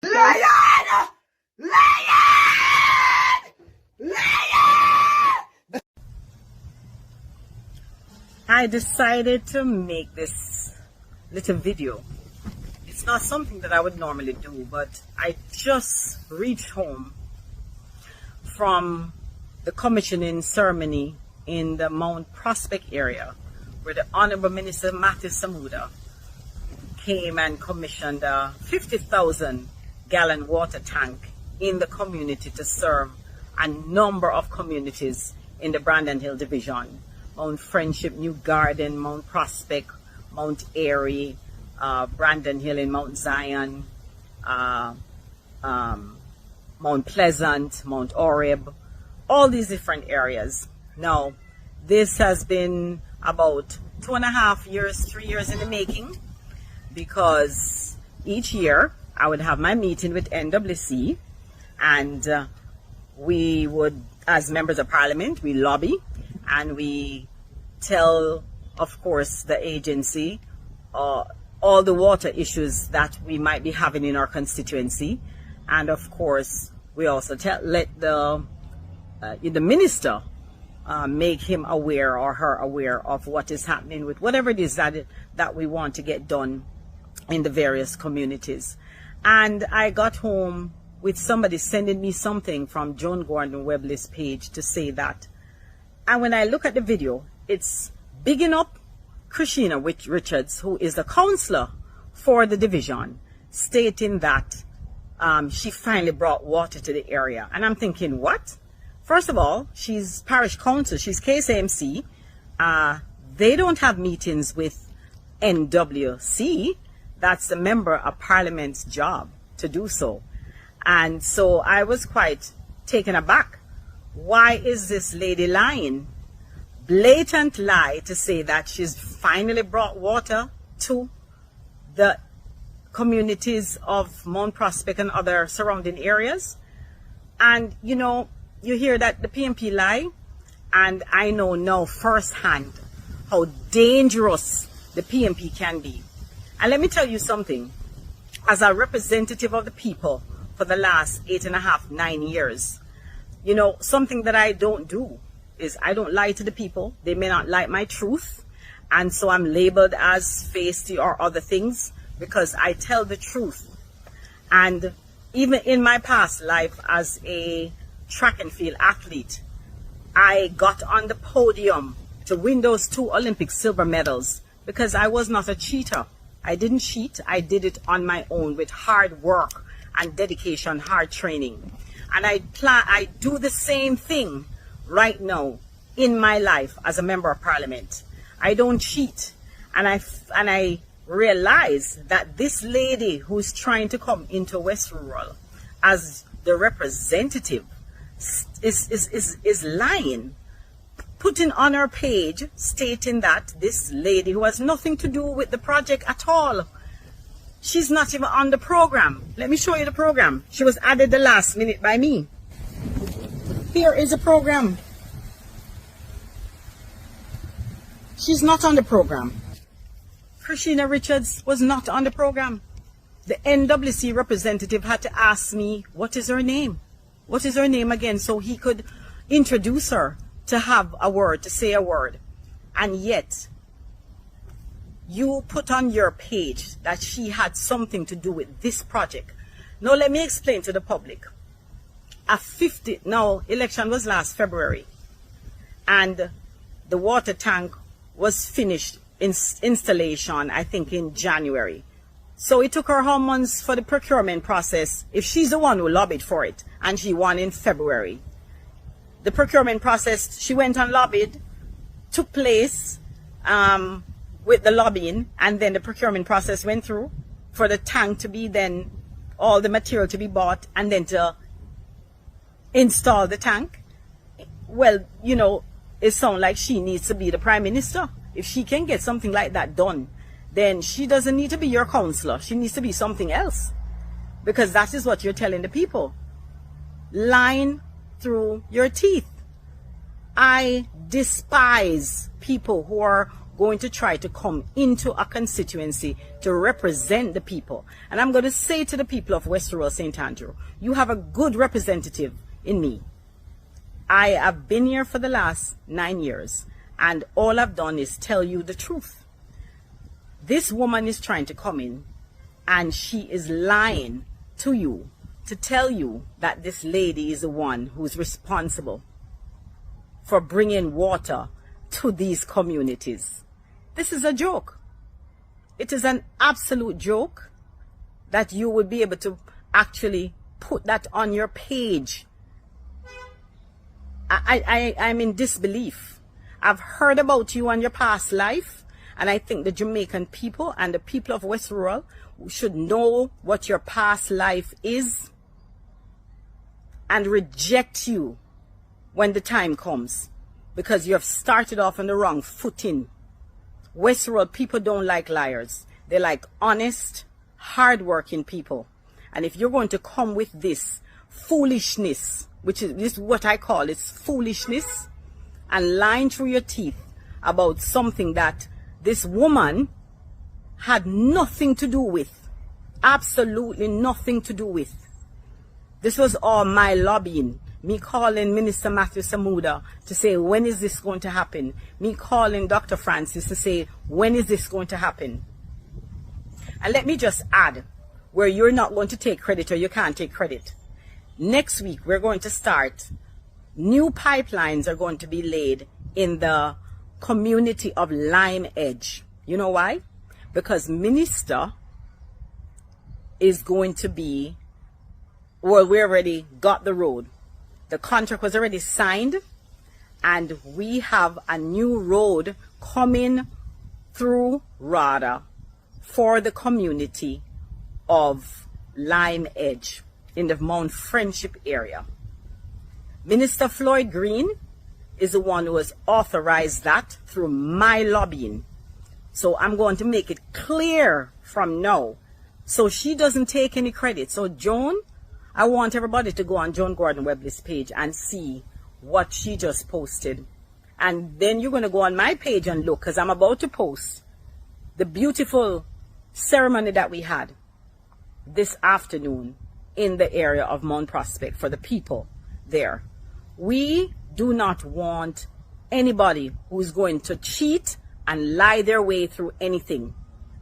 Lion! Lion! Lion! I decided to make this little video. It's not something that I would normally do, but I just reached home from the commissioning ceremony in the Mount Prospect area, where the Honorable Minister Matthew Samuda came and commissioned a 50,000 gallon water tank in the community to serve a number of communities in the Brandon Hill Division: Mount Friendship, New Garden, Mount Prospect, Mount Airy, Brandon Hill in Mount Zion, Mount Pleasant, Mount Oreb, all these different areas. Now, this has been about 2.5 years, 3 years in the making, because each year I would have my meeting with NWC, and we would, as members of parliament, we lobby and we tell, of course, the agency all the water issues that we might be having in our constituency. And of course, we also let the minister make him aware or her aware of what is happening with whatever it is that we want to get done in the various communities. And I got home with somebody sending me something from Joan Gordon Webley's page to say that. And when I look at the video, it's bigging up Christina Richards, who is the councillor for the division, stating that she finally brought water to the area. And I'm thinking, what? First of all, she's parish council, she's KSAMC. They don't have meetings with NWC. That's the member of parliament's job to do so. And so I was quite taken aback. Why is this lady lying? Blatant lie to say that she's finally brought water to the communities of Mount Prospect and other surrounding areas. And you know, you hear that the PNP lie, and I know now firsthand how dangerous the PNP can be. And let me tell you something. As a representative of the people for the last 8.5, 9 years, you know, something that I don't do is I don't lie to the people. They may not like my truth, and so I'm labeled as feisty or other things because I tell the truth. And even in my past life as a track and field athlete, I got on the podium to win those 2 Olympic silver medals because I was not a cheater. I didn't cheat. I did it on my own with hard work and dedication, hard training. And I do the same thing right now in my life as a member of parliament. I don't cheat. And I realize that this lady who's trying to come into West Rural as the representative is lying, putting on her page stating that this lady who has nothing to do with the project at all, she's not even on the program. Let me show you the program. She was added the last minute by me. Here is the program. She's not on the program. Christina Richards was not on the program. The NWC representative had to ask me, what is her name? What is her name again? So he could introduce her to have a word, to say a word. And yet, you put on your page that she had something to do with this project. Now, let me explain to the public. Election was last February, and the water tank was finished installation, I think, in January. So it took her how months for the procurement process, if she's the one who lobbied for it, and she won in February. The procurement process, she went and lobbied, took place with the lobbying, and then the procurement process went through for the tank to be then, all the material to be bought, and then to install the tank. Well, you know, it sounds like she needs to be the Prime Minister. If she can get something like that done, then she doesn't need to be your councillor. She needs to be something else, because that is what you're telling the people. Lying through your teeth. I despise people who are going to try to come into a constituency to represent the people. And I'm going to say to the people of West Rural St. Andrew, you have a good representative in me. I have been here for the last 9 years, and all I've done is tell you the truth. This woman is trying to come in, and she is lying to you to tell you that this lady is the one who's responsible for bringing water to these communities. This is a joke. It is an absolute joke that you would be able to actually put that on your page. I'm in disbelief. I've heard about you and your past life, and I think the Jamaican people and the people of West Rural should know what your past life is and reject you when the time comes, because you have started off on the wrong footing. West Rural people don't like liars. They like honest, hard-working people. And if you're going to come with this foolishness, which is this what I call it's foolishness, and lying through your teeth about something that this woman had nothing to do with, absolutely nothing to do with. This was all my lobbying. Me calling Minister Matthew Samuda to say, when is this going to happen? Me calling Dr. Francis to say, when is this going to happen? And let me just add, where you're not going to take credit or you can't take credit. Next week, we're going to start. New pipelines are going to be laid in the community of Lime Edge. You know why? Because Minister is going to be, well, we already got the road. The contract was already signed, and we have a new road coming through RADA for the community of Lime Edge in the Mount Friendship area. Minister Floyd Green is the one who has authorized that through my lobbying. So I'm going to make it clear from now, so she doesn't take any credit. So Joan, I want everybody to go on Joan Gordon Webley's page and see what she just posted. And then you're going to go on my page and look, because I'm about to post the beautiful ceremony that we had this afternoon in the area of Mount Prospect for the people there. We do not want anybody who's going to cheat and lie their way through anything.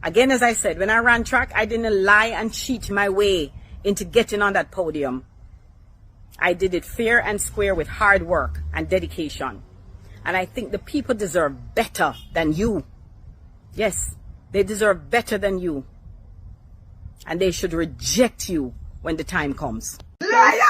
Again, as I said, when I ran track, I didn't lie and cheat my way into getting on that podium. I did it fair and square with hard work and dedication. And I think the people deserve better than you. Yes, they deserve better than you. And they should reject you when the time comes. Liar!